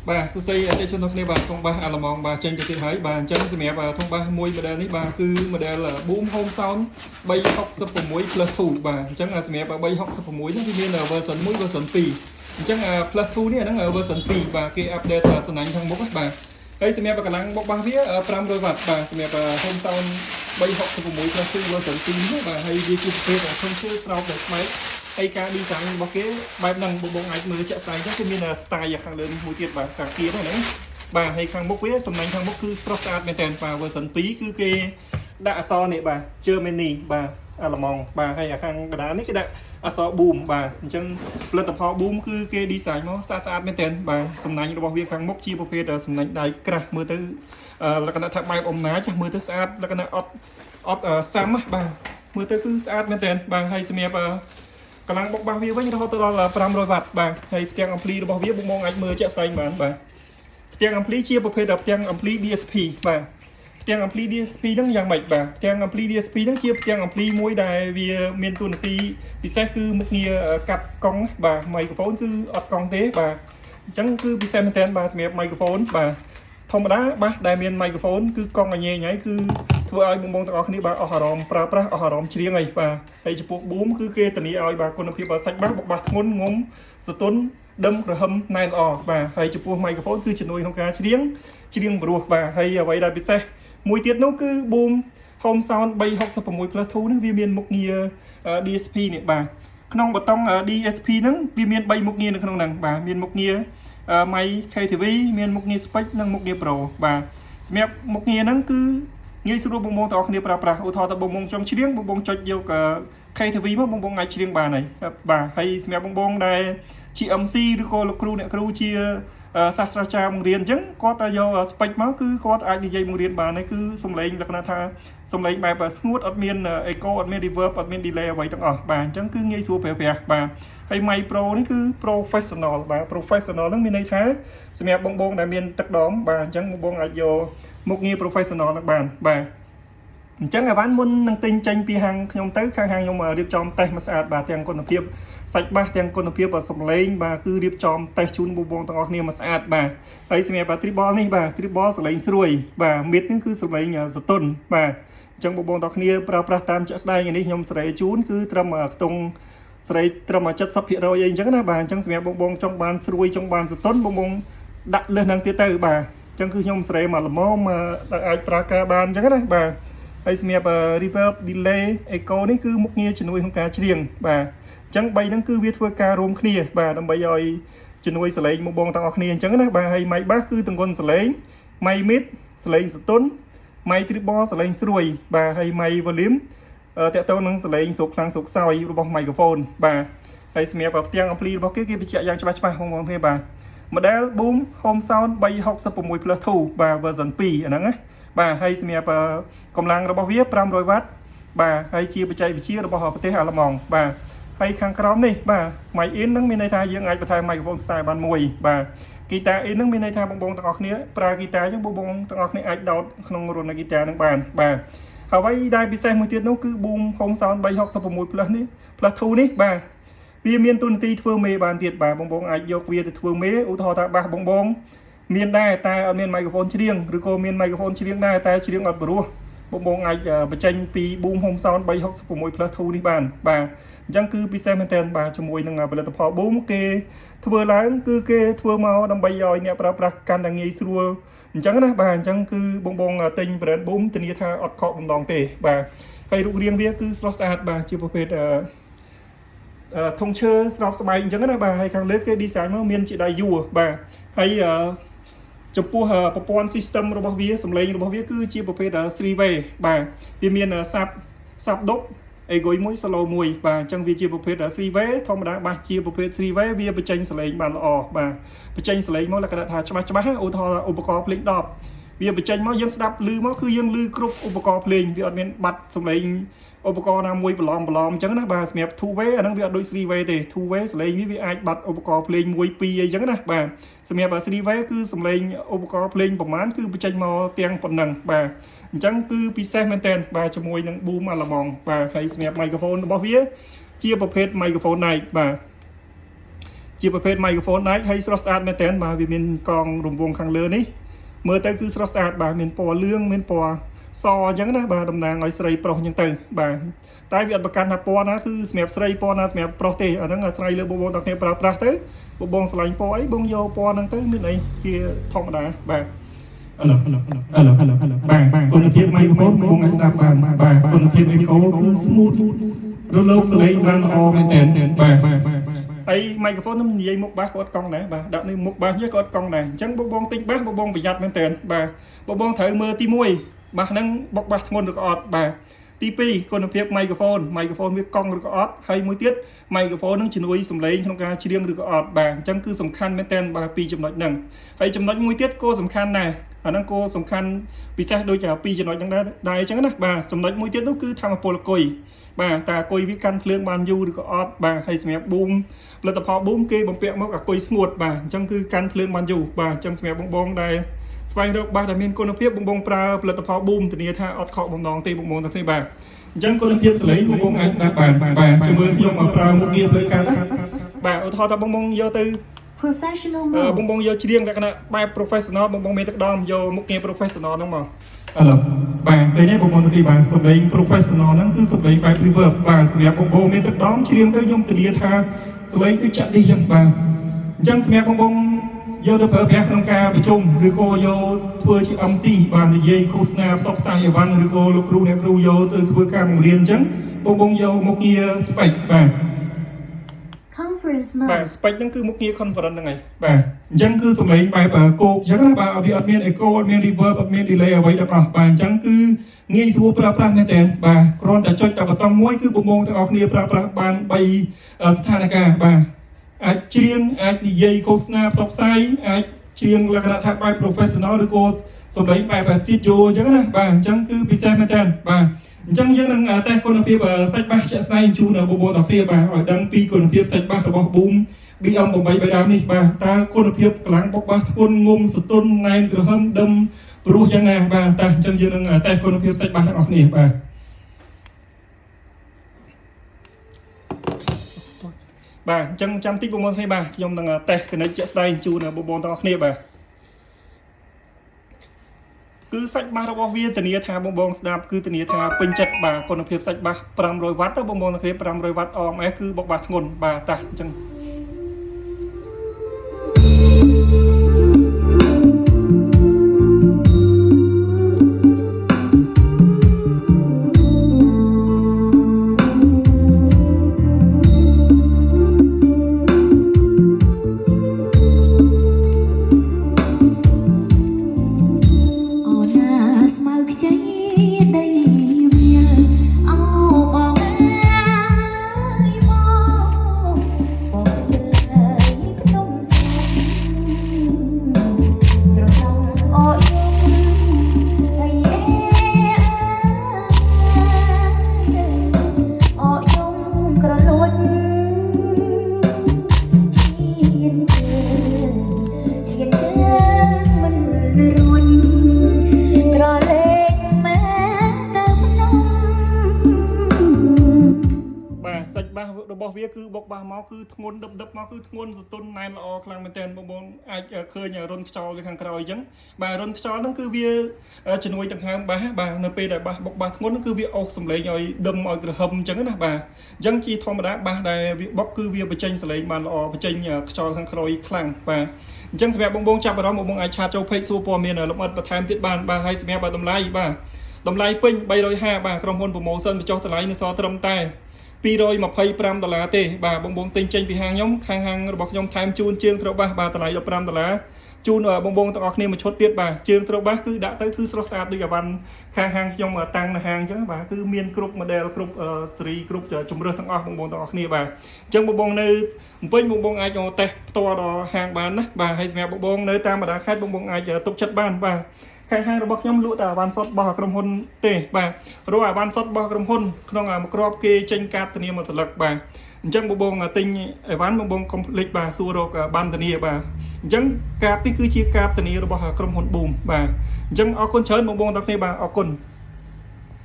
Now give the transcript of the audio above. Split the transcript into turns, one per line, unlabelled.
បាទសួស្តីអតិថិជនទាំងគ្នាបាទក្នុងបាទអាឡម៉ង់បាទចេញទៅទៀតហើយបាទអញ្ចឹងសម្រាប់ក្នុងបាទមួយ model នេះបាទគឺ model Boom Home Sound 366 plus 2បាទអញ្ចឹងសម្រាប់366នេះវាមាន version 1 version 2អញ្ចឹង plus 2នេះអាហ្នឹង version 2បាទគេ update សំណាញ់ខាងមុខបាទហើយសម្រាប់កម្លាំងបោកបាសវា500 W បាទសម្រាប់ Home Sound 366 plus 2 version 2នេះបាទហើយវាជាប្រភេទធំឈើស្រោបដោយស្បែកហើយការ design របស់គេបែបហ្នឹងបងអាចមើលជាក់ស្ដែងចឹងគឺមាន style ខាងលើនេះមួយទៀតបាទខាងទៀតហ្នឹងបាទហើយខាងមុខវាសំណាញ់ខាងមុខគឺស្រស់ស្អាតមែនតើបាទ version 2គឺគេដាក់អក្សរនេះបាទ Germany បាទអាឡម៉ង់បាទហើយខាងកណ្ដាលនេះគេដាក់អក្សរ Boom បាទអញ្ចឹងផលិតផល Boom គឺគេ design មកស្អាតមែនតើបាទសំណាញ់របស់វាខាងមុខជាប្រភេទសំណាញ់ដៃក្រាស់មើលទៅលក្ខណៈថាបែបអំណាចមើលទៅស្អាតលក្ខណៈអត់សាំបាទមើលទៅគឺស្អាតមែនតើបាទហើយសម្រាប់កម្លាំងបុកបាសវាវិញរហូតដល់500 W បាទហើយផ្ទាំងអំភ្លីរបស់វាបងអាចមើលជាក់ស្ដែងបានបាទផ្ទាំងអំភ្លីជាប្រភេទផ្ទាំងអំភ្លី DSP បាទផ្ទាំងអំភ្លី DSP ហ្នឹងយ៉ាងម៉េចបាទផ្ទាំងអំភ្លី DSP ហ្នឹងជាផ្ទាំងអំភ្លីមួយដែលវាមានតួនាទីពិសេសគឺមុខងារកាត់កង់បាទមីក្រូហ្វូនគឺអត់កង់ទេបាទអញ្ចឹងគឺពិសេសមែនតើបាទសម្រាប់មីក្រូហ្វូនបាទធម្មតាបាទដែលមានមីក្រូហ្វូនគឺកង់អញញ៉ៃគឺធ្វើឲ្យបងទាំងអស់គ្នាបាទអស់អារម្មណ៍ប្រើប្រាស់អស់អារម្មណ៍ច្រៀងអីបាទហើយចំពោះ Boom គឺគេធានាឲ្យបាទគុណភាពសាច់បាសបុកបាសធ្ងន់ងំសទន់ដឹមក្រហមណែនល្អបាទហើយចំពោះមីក្រូហ្វូនគឺជំនួយក្នុងការច្រៀងព្រោះបាទហើយអ្វីដែលពិសេសមួយទៀតនោះគឺ Boom Home Sound 366 plus 2នេះវាមានមុខងារ DSP នេះបាទក្នុងប៊ូតុង DSP ហ្នឹងវាមាន3មុខងារនៅក្នុងហ្នឹងបាទមានមុខងារmic KTV មានមុខងារ Spec និងមុខងារ Pro បាទសម្រាប់មុខងារហ្នឹងគឺងាយស្រួលបងទាំងអស់គ្នាប្រើប្រាស់ឧទាហរណ៍ថាបងចង់ច្រៀងបងចុចយក KTV មកបងអាចច្រៀងបានហើយបាទហើយសម្រាប់បងដែលជា MC ឬក៏លោកគ្រូអ្នកគ្រូជាសាស្ត្រាចារ្យបង្រៀនអញ្ចឹងគាត់យក spec មកគឺគាត់អាចនិយាយបង្រៀនបានហើយគឺសំឡេងលក្ខណៈថាសំឡេងបែបស្ងួតអត់មាន echo អត់មាន reverb អត់មាន delay អ្វីទាំងអស់បាទអញ្ចឹងគឺងាយស្រួលប្រើប្រាស់បាទហើយ mic pro នេះគឺ professional បាទ professional ហ្នឹងមានន័យថាសម្រាប់បងដែលមានទឹកដមបាទអញ្ចឹងបងអាចយកមុខងារ professional ហ្នឹងបានបាទអញ្ចឹងអាវ៉ាន់មុននឹងទិញចេញពីហាងខ្ញុំទៅខាងហាងខ្ញុំរៀបចំតេស្តមកស្អាតបាទទាំងគុណភាពសាច់បាសទាំងគុណភាពសំឡេងបាទគឺរៀបចំតេស្តជូនបងទាំងអស់គ្នាមកស្អាតបាទហើយសម្រាប់ Tribal នេះបាទ Tribal សំឡេងស្រួយបាទ Mid នេះគឺសំឡេងសទន់បាទអញ្ចឹងបងទាំងអស់គ្នាប្រើប្រាស់តាមជាក់ស្ដែងនេះខ្ញុំសេរីជូនគឺត្រឹមខ្ទង់សេរីត្រឹម 70% អីអញ្ចឹងណាបាទអញ្ចឹងសម្រាប់បងចង់បានស្រួយចង់បានសទន់បងដាក់លើសហ្នឹងទៀតទៅបាទអញ្ចឹងគឺខ្ញុំសេរីមកល្មមអាចប្រើការបានអញ្ចឹងណាបាទហើយសម្រាប់ reverb delay echo នេះគឺមុខងារជំនួយក្នុងការច្រៀងបាទអញ្ចឹង3ហ្នឹងគឺវាធ្វើការរួមគ្នាបាទដើម្បីឲ្យជំនួយសលេងមកបងទាំងអស់គ្នាអញ្ចឹងណាបាទហើយ mic bass គឺទង្វើសលេង mic mid សលេងសទន់ mic treble សលេងស្រួយបាទហើយ mic volume តើតើនឹងសលេងស្រុកខ្លាំងស្រុកខ្សោយរបស់ microphone បាទហើយសម្រាប់ផ្ទាំងអំភ្លីរបស់គេបញ្ជាក់យ៉ាងច្បាស់បងប្អូនគ្នាបាទ model Boom Home Sound 366 plus 2បាទ version 2អាហ្នឹងណាបាទហើយសម្រាប់កម្លាំងរបស់វា500 W បាទហើយជាបច្ចេកវិទ្យារបស់ប្រទេសអាល្លឺម៉ង់បាទហើយខាងក្រោមនេះបាទ mic in ហ្នឹងមានន័យថាយើងអាចបន្ថែម microphone ខ្សែបានមួយបាទ guitar in ហ្នឹងមានន័យថាបងទាំងអស់គ្នាប្រើ guitar អញ្ចឹងបងទាំងអស់គ្នាអាចដោតក្នុងរន្ធ guitar ហ្នឹងបានបាទហើយអ្វីដែលពិសេសមួយទៀតនោះគឺ Boom Home Sound 366 plus នេះ plus 2នេះបាទវាមានទូនាទីធ្វើមេបានទៀតបាទបងអាចយកវាទៅធ្វើមេឧទាហរណ៍ថាបាសបងមានដែរតែអត់មាន microphone ច្រៀងឬក៏មាន microphone ច្រៀងដែរតែច្រៀងអត់ព្រោះបងអាចបញ្ចេញពី Boom Home Sound 366 plus 2នេះបានបាទអញ្ចឹងគឺពិសេសមែនទែនបាទជាមួយនឹងផលិតផល Boom គេធ្វើឡើងគឺគេធ្វើមកដើម្បីឲ្យអ្នកប្រើប្រាស់កាន់តែងាយស្រួលអញ្ចឹងណាបាទអញ្ចឹងគឺបងទិញ brand Boom ធានាថាអត់ខកម្ដងទេបាទហើយរូបរាងវាគឺស្រស់ស្អាតបាទជាប្រភេទធុងឈើស្រោបស្បែកអញ្ចឹងណាបាទហើយខាងលើគេ design មកមានជាដៃយួរបាទហើយចំពោះប្រព័ន្ធ system របស់វាសំឡេងរបស់វាគឺជាប្រភេទ 3 way បាទវាមានសាប់ដប់អេហ្គុយមួយ solo មួយបាទអញ្ចឹងវាជាប្រភេទ 3 way ធម្មតាបាសជាប្រភេទ 3 way វាបញ្ចេញសំឡេងបានល្អបាទបញ្ចេញសំឡេងមកលក្ខណៈថាច្បាស់ឧទាហរណ៍ឧបករណ៍ភ្លេង10វាបញ្ចេញមកយើងស្ដាប់ឮមកគឺយើងឮគ្រប់ឧបករណ៍ភ្លេងវាអត់មានបាត់សំឡេងឧបករណ៍ណាមួយបន្លំអញ្ចឹងណាបាទសម្រាប់ two way អាហ្នឹងវាអត់ដូច three way ទេ two way សំឡេងវាអាចបាត់ឧបករណ៍ភ្លេង1 2អីចឹងណាបាទសម្រាប់ three way គឺសំឡេងឧបករណ៍ភ្លេងប្រមាណគឺបញ្ចេញមកទាំងប៉ុណ្ណឹងបាទអញ្ចឹងគឺពិសេសមែនតើបាទជាមួយនឹង Boom អាឡឺម៉ង់បាទហើយសម្រាប់ microphone របស់វាជាប្រភេទ microphone Night បាទ ជាប្រភេទ microphone ដែរហើយស្រស់ស្អាតមែនតើបាទវាមានកងរង្វង់ខាងលើនេះមើលទៅគឺស្រស់ស្អាតបាទមានពណ៌លឿងមានពណ៌សអញ្ចឹងណាបាទតំណាងឲ្យស្រីប្រុសអញ្ចឹងទៅបាទតែវាអត់ប្រកាន់ថាពណ៌ណាគឺសម្រាប់ស្រីពណ៌ណាសម្រាប់ប្រុសទេអាហ្នឹងអាស្រ័យលើបងទាំងគ្នាប្រើប្រាស់ទៅបងឆ្លាញ់ពណ៌អីបងយកពណ៌ហ្នឹងទៅមានអីជាធម្មតាបាទឥឡូវបាទគុណភាព microphone បងឲ្យស្ដាប់បាទគុណភាព echo គឺ smooth រលកសំឡេងបានល្អមែនទែនបាទហើយ microphone នឹងនិយាយមុខបាសក៏អត់កង់ដែរបាទដាក់នៅមុខបាសយើងក៏អត់កង់ដែរអញ្ចឹងបងទិញបាសបងប្រយ័ត្នមែនទែនបាទបងត្រូវមើលទី1បាសហ្នឹងបុកបាសធ្ងន់ឬក៏អត់បាទទី2គុណភាព microphone វាកង់ឬក៏អត់ហើយមួយទៀត microphone នឹងជំនួយសំឡេងក្នុងការច្រៀងឬក៏អត់បាទអញ្ចឹងគឺសំខាន់មែនទែនបាទពីរចំណុចហ្នឹងហើយចំណុចមួយទៀតក៏សំខាន់ដែរអាហ្នឹងក៏សំខាន់ពិសេសដូចជាពីរចំណុចហ្នឹងដែរអញ្ចឹងណាបាទចំណុចមួយទៀតនោះគឺធម្មពលគុយបាទតើគុយវាកាន់ភ្លើងបានយូរឬក៏អត់បាទហើយសម្រាប់ប៊ូមផលិតផលប៊ូមគេបំពាក់មកអាគុយស្ងួតបាទអញ្ចឹងគឺកាន់ភ្លើងបានយូរបាទអញ្ចឹងសម្រាប់បងដែលស្វែងរកបាសដែលមានគុណភាពបងប្រើផលិតផលប៊ូមធានាថាអត់ខកបំណងទេបងទាំងគ្នាបាទអញ្ចឹងគុណភាពសលេងបងអាចស្ដាប់បាទជាមួយខ្ញុំមកប្រើមុខងារធ្វើការបាទឧទាហរណ៍ថាបងយកទៅ
professional
បងយកច្រៀងលក្ខណៈបែប professional បងមានទឹកដមយកមុខងារ professional ហ្នឹងមកឥឡូវបាទឃើញទេបងទាំងគ្នាបាទសំឡេង professional ហ្នឹងគឺសំឡេងបែប reverb បាទសម្រាប់បងមានទឹកដមច្រៀងទៅខ្ញុំធានាថាសំឡេងដូចចាក់នេះចឹងបាទអញ្ចឹងសម្រាប់បងយកទៅប្រើប្រាស់ក្នុងការប្រជុំឬក៏យកធ្វើជា MC បាទនិយាយឃោសនាផ្សព្វផ្សាយអីវ៉ាន់ឬក៏លោកគ្រូអ្នកគ្រូយកទៅធ្វើការបង្រៀនអញ្ចឹងបងយកមុខងារ spec បាទ
conference mode
បាទ spec ហ្នឹងគឺមុខងារ conference ហ្នឹងហើយបាទអញ្ចឹងគឺសំឡេងបែបគោកអញ្ចឹងណាបាទវាអត់មាន echo អត់មាន reverb អត់មាន delay អ្វីទាំងអស់បាទអញ្ចឹងគឺងាយស្រួលប្រើប្រាស់មែនទែនបាទគ្រាន់តែចុចតែប៊ូតុងមួយគឺបងទាំងអស់គ្នាប្រើប្រាស់បាន3ស្ថានភាពបាទអាចច្រៀងអាចនិយាយឃោសនាផ្សព្វផ្សាយអាចច្រៀងលក្ខណៈថាបែប professional ឬក៏សំឡេងបែប studio អញ្ចឹងណាបាទអញ្ចឹងគឺពិសេសមែនតើបាទអញ្ចឹងយើងនឹងតេស្តគុណភាពសាច់បាសជាក់ស្ដែងជូនបងប្អូនទាំងគ្នាបាទឲ្យដឹងពីគុណភាពសាច់បាសរបស់ Boom BM8 បៃតានេះបាទតើគុណភាពកម្លាំងបុកបាសធ្ងន់ងុំសតុនណែនក្រហមដុំព្រោះយ៉ាងណាបាទតើអញ្ចឹងយើងនឹងតេស្តគុណភាពសាច់បាសទាំងអស់គ្នាបាទបាទអញ្ចឹងចាំតិចបងប្អូនគ្នាបាទខ្ញុំនឹងតេស្ត connect ជាក់ស្ដែងជូនបងប្អូនទាំងអស់គ្នាបាទគឺសាច់បាសរបស់វាធានាថាបងស្ដាប់គឺធានាថាពេញចិត្តបាទគុណភាពសាច់បាស500វ៉ាត់ទៅបងទាំងគ្នា500វ៉ាត់ OMS គឺបុកបាសធ្ងន់បាទតាអញ្ចឹងរបស់វាគឺបុកបាសមកគឺធ្ងន់ដឹបមកគឺធ្ងន់សតុនណែនល្អខ្លាំងមែនទែនបងអាចឃើញរុនខ្យល់នៅខាងក្រោយអញ្ចឹងបាទរុនខ្យល់ហ្នឹងគឺវាជំនួយដង្ហើមបាសបាទនៅពេលដែលបាសបុកបាសធ្ងន់គឺវាអូសសំឡេងឲ្យដុំឲ្យក្រហមអញ្ចឹងណាបាទអញ្ចឹងជាធម្មតាបាសដែលវាបុកគឺវាបញ្ចេញសំឡេងបានល្អបញ្ចេញខ្យល់ខាងក្រោយខ្លាំងបាទអញ្ចឹងសម្រាប់បងចាប់អារម្មណ៍បងអាចឆាតចូល page សួរព័ត៌មានលម្អិតបន្ថែមទៀតបានបាទហើយសម្រាប់តម្លៃបាទតម្លៃពេញ350បាទក្រុមហ៊ុន promotion បញ្ចុះតម្លៃនៅសល់ត្រឹមតែ$225ទេបាទបងទិញចេញពីហាងខ្ញុំខាងហាងរបស់ខ្ញុំថែមជូនជើងត្រូវបាសបាទតម្លៃ$15ជូនបងទាំងអស់គ្នាមួយឈុតទៀតបាទជើងត្រូវបាសគឺដាក់ទៅគឺស្រស់ស្អាតដូចអាវ៉ាន់ខាងហាងខ្ញុំតាំងនៅហាងអញ្ចឹងបាទគឺមានគ្រប់ model គ្រប់ស៊េរីគ្រប់ជំរើសទាំងអស់បងទាំងអស់គ្នាបាទអញ្ចឹងបងនៅពេញបងអាចតេស្តផ្ទាល់ដល់ហាងបានណាបាទហើយសម្រាប់បងនៅតាមបណ្ដាខេត្តបងអាចទុកចិត្តបានបាទខាងហាងរបស់ខ្ញុំលក់តែអាវ៉ាន់សុតរបស់ក្រុមហ៊ុនទេបាទរកអាវ៉ាន់សុតរបស់ក្រុមហ៊ុនក្នុងមួយគ្រាប់គេចេញកាតធានាមួយសន្លឹកបាទអញ្ចឹងបងទិញអីវ៉ាន់បងកុំភ្លេចបាទសួររកបានធានាបាទអញ្ចឹងកាតនេះគឺជាកាតធានារបស់ក្រុមហ៊ុន Boom បាទអញ្ចឹងអរគុណច្រើនបងទាំងគ្នាបាទអរគុណ